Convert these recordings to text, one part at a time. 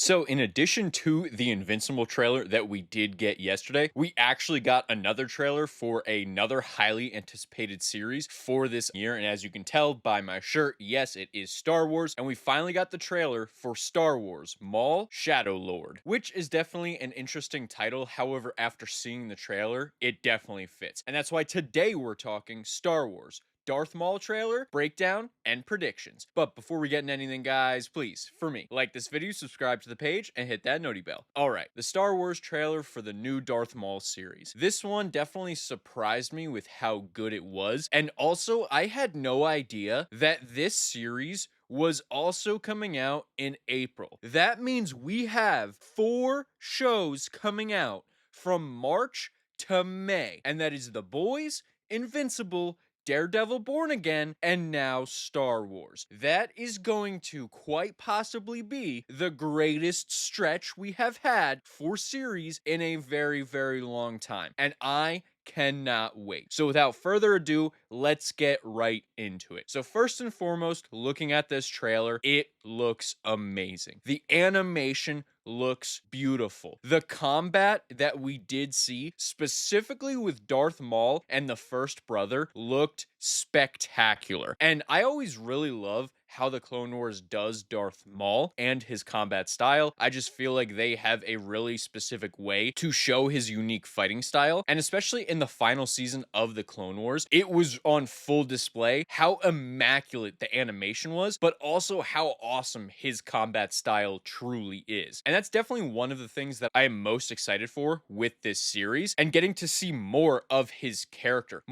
So, in addition to the Invincible trailer that we did get yesterday, we actually got another trailer for another highly anticipated series for this year. And as you can tell by my shirt, yes, it is Star Wars. And we finally got the trailer for Star Wars Maul Shadow Lord, which is definitely an interesting title. However, after seeing the trailer, it definitely fits. And that's why today we're talking Star Wars Darth Maul trailer, breakdown, and predictions. But before we get into anything, guys, please, for me, like this video, subscribe to the page, and hit that noti bell. Alright, the Star Wars trailer for the new Darth Maul series. This one definitely surprised me with how good it was, and also, I had no idea that this series was also coming out in April. That means we have 4 shows coming out from March to May, and that is The Boys, Invincible, Daredevil Born Again, and now Star Wars. That is going to quite possibly be the greatest stretch we have had for series in a very, very long time. And I cannot wait. So without further ado, let's get right into it. So first and foremost, looking at this trailer, it looks amazing. The animation looks beautiful. The combat that we did see, specifically with Darth Maul and the first brother, looked spectacular. And I always really love how the Clone Wars does Darth Maul and his combat style. I just feel like they have a really specific way to show his unique fighting style. And especially in the final season of the Clone Wars, it was on full display how immaculate the animation was, but also how awesome his combat style truly is. And that's definitely one of the things that I am most excited for with this series, and getting to see more of his character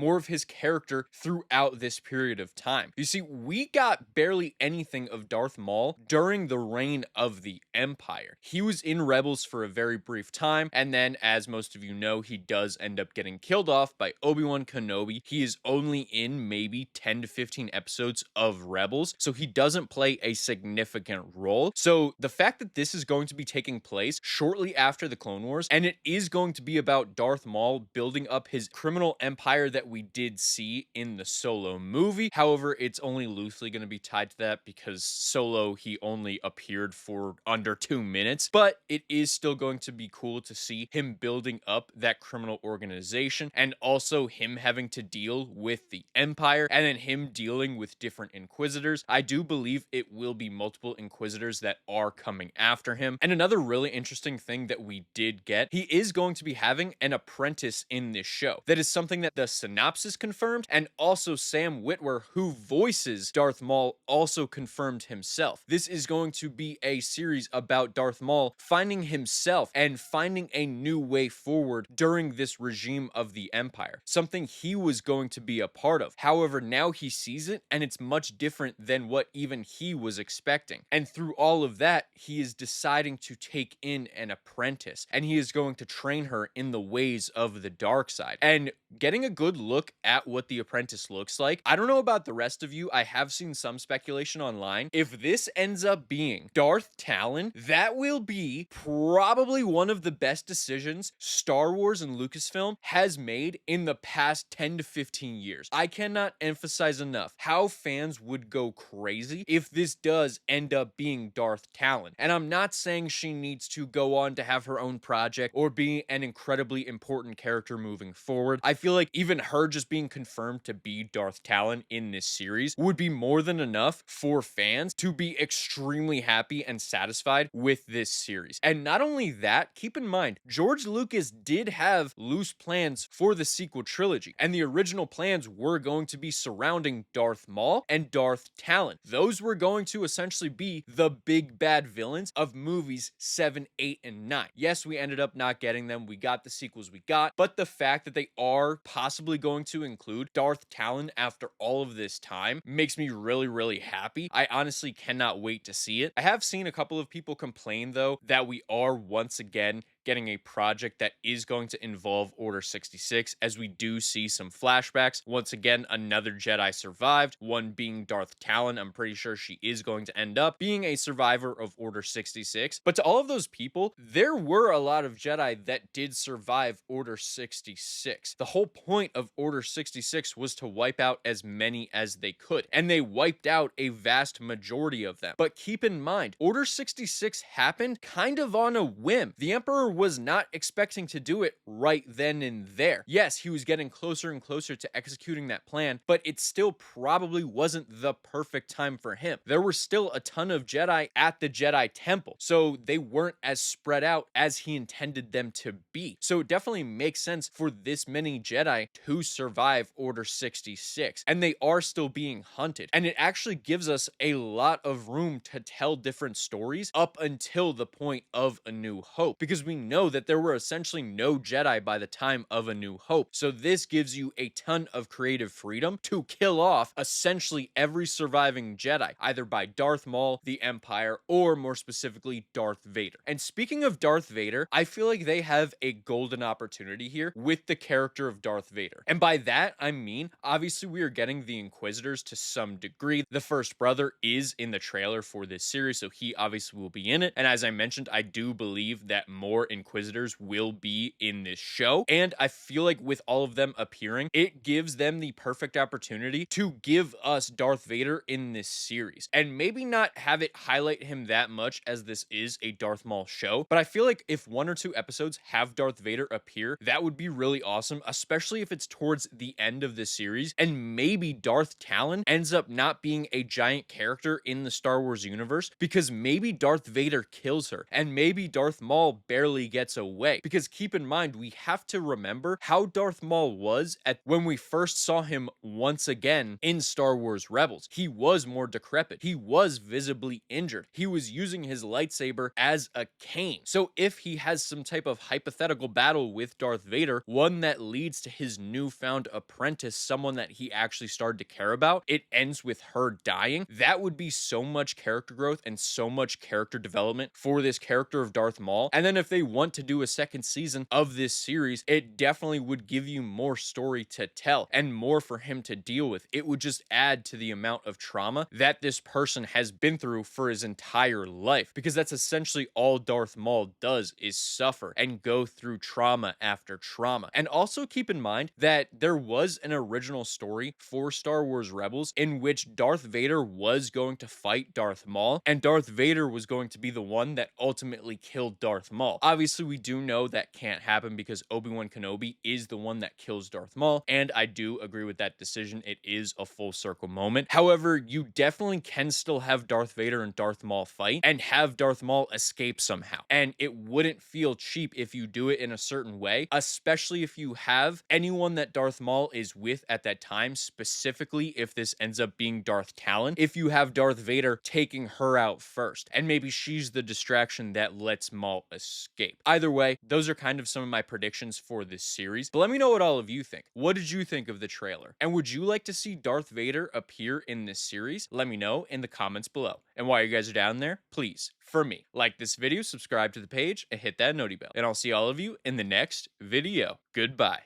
throughout this period of time. You see, we got barely anything of Darth Maul during the reign of the Empire. He was in Rebels for a very brief time, and then, as most of you know, he does end up getting killed off by Obi-Wan Kenobi. He is only in maybe 10 to 15 episodes of Rebels, so he doesn't play a significant role. So the fact that this is going to be taking place shortly after the Clone Wars, and it is going to be about Darth Maul building up his criminal empire that we did see in the Solo movie. However, it's only loosely going to be tied to that because Solo, he only appeared for under 2 minutes, but it is still going to be cool to see him building up that criminal organization, and also him having to deal with the Empire, and then him dealing with different Inquisitors. I do believe it will be multiple Inquisitors that are coming after him. And another really interesting thing that we did get, he is going to be having an apprentice in this show. That is something that the synopsis confirmed, and also Sam Witwer, who voices Darth Maul, also confirmed himself. This is going to be a series about Darth Maul finding himself and finding a new way forward during this regime of the Empire, something he was going to be a part of. However, now he sees it, and it's much different than what even he was expecting. And through all of that, he is deciding to take in an apprentice, and he is going to train her in the ways of the dark side. And getting a good look at what the apprentice looks like, I don't know about the rest of you, I have seen some speculation online. If this ends up being Darth Talon, that will be probably one of the best decisions Star Wars and Lucasfilm has made in the past 10 to 15 years. I cannot emphasize enough how fans would go crazy if this does end up being Darth Talon. And I'm not saying she needs to go on to have her own project or be an incredibly important character moving forward. I feel like even her just being confirmed to be Darth Talon in this series would be more than enough for fans to be extremely happy and satisfied with this series. And not only that, keep in mind, George Lucas did have loose plans for the sequel trilogy, and the original plans were going to be surrounding Darth Maul and Darth Talon. Those were going to essentially be the big bad villains of movies 7, 8, and 9. Yes, we ended up not getting them. We got the sequels we got, but the fact that they are possibly going to include Darth Talon after all of this time makes me really, really happy. I honestly cannot wait to see it. I have seen a couple of people complain, though, that we are once again getting a project that is going to involve Order 66, as we do see some flashbacks. Once again, another Jedi survived, one being Darth Talon. I'm pretty sure she is going to end up being a survivor of Order 66. But to all of those people, there were a lot of Jedi that did survive Order 66. The whole point of Order 66 was to wipe out as many as they could, and they wiped out a vast majority of them. But keep in mind, Order 66 happened kind of on a whim. The Emperor was not expecting to do it right then and there. Yes, he was getting closer and closer to executing that plan, but it still probably wasn't the perfect time for him. There were still a ton of Jedi at the Jedi Temple, so they weren't as spread out as he intended them to be. So it definitely makes sense for this many Jedi to survive Order 66, and they are still being hunted. And it actually gives us a lot of room to tell different stories up until the point of A New Hope, because we know that there were essentially no Jedi by the time of A New Hope. So this gives you a ton of creative freedom to kill off essentially every surviving Jedi, either by Darth Maul, the Empire, or more specifically Darth Vader. And speaking of Darth Vader, I feel like they have a golden opportunity here with the character of Darth Vader. And by that, I mean, obviously we are getting the Inquisitors to some degree. The First Brother is in the trailer for this series, so he obviously will be in it. And as I mentioned, I do believe that more Inquisitors will be in this show. And I feel like with all of them appearing, it gives them the perfect opportunity to give us Darth Vader in this series. And maybe not have it highlight him that much, as this is a Darth Maul show, but I feel like if 1 or 2 episodes have Darth Vader appear, that would be really awesome, especially if it's towards the end of the series, and maybe Darth Talon ends up not being a giant character in the Star Wars universe, because maybe Darth Vader kills her, and maybe Darth Maul barely gets away. Because keep in mind, we have to remember how Darth Maul was at when we first saw him once again in Star Wars Rebels. He was more decrepit. He was visibly injured. He was using his lightsaber as a cane. So if he has some type of hypothetical battle with Darth Vader, one that leads to his newfound apprentice, someone that he actually started to care about, it ends with her dying. That would be so much character growth and so much character development for this character of Darth Maul. And then if they want to do a second season of this series, it definitely would give you more story to tell and more for him to deal with. It would just add to the amount of trauma that this person has been through for his entire life, because that's essentially all Darth Maul does, is suffer and go through trauma after trauma. And also keep in mind that there was an original story for Star Wars Rebels in which Darth Vader was going to fight Darth Maul, and Darth Vader was going to be the one that ultimately killed Darth Maul. Obviously, we do know that can't happen because Obi-Wan Kenobi is the one that kills Darth Maul, and I do agree with that decision. It is a full circle moment. However, you definitely can still have Darth Vader and Darth Maul fight and have Darth Maul escape somehow. And it wouldn't feel cheap if you do it in a certain way, especially if you have anyone that Darth Maul is with at that time, specifically if this ends up being Darth Talon, if you have Darth Vader taking her out first, and maybe she's the distraction that lets Maul escape. Either way, those are kind of some of my predictions for this series, but let me know what all of you think. What did you think of the trailer? And would you like to see Darth Vader appear in this series? Let me know in the comments below. And while you guys are down there, please, for me, like this video, subscribe to the page, and hit that noti bell. And I'll see all of you in the next video. Goodbye.